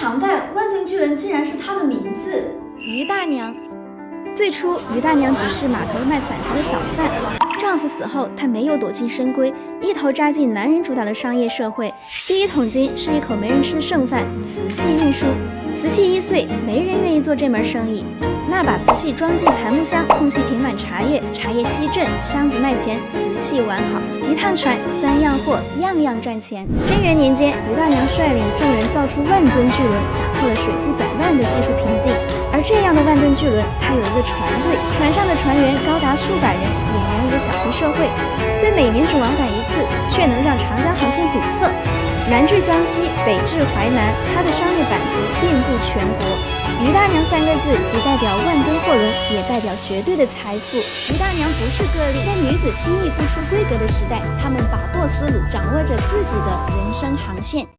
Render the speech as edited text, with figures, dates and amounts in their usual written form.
唐代，万吨巨人竟然是她的名字。于大娘。最初，于大娘只是码头卖散茶的小贩，丈夫死后，她没有躲进深闺，一头扎进男人主导的商业社会。第一桶金是一口没人吃的剩饭——瓷器运输。瓷器一碎，没人愿意做这门生意。那把瓷器装进檀木箱，空隙填满茶叶，茶叶吸震，箱子卖钱，瓷器完好。一趟船，3样货，样样赚钱。贞元年间，于大娘率领众人造出万吨巨轮，打破了水库载万的技术瓶颈。而这样的万吨巨轮，它有一个船队，船上的船员高达数百人，俨然一个小型社会。虽每年只往返一次，却能让长江航线堵塞。南至江西，北至淮南，它的商业版图遍布全国。于大娘3个字既代表万吨货轮，也代表绝对的财富。于大娘不是个例，在女子轻易不出闺阁的时代，她们把握思路，掌握着自己的人生航线。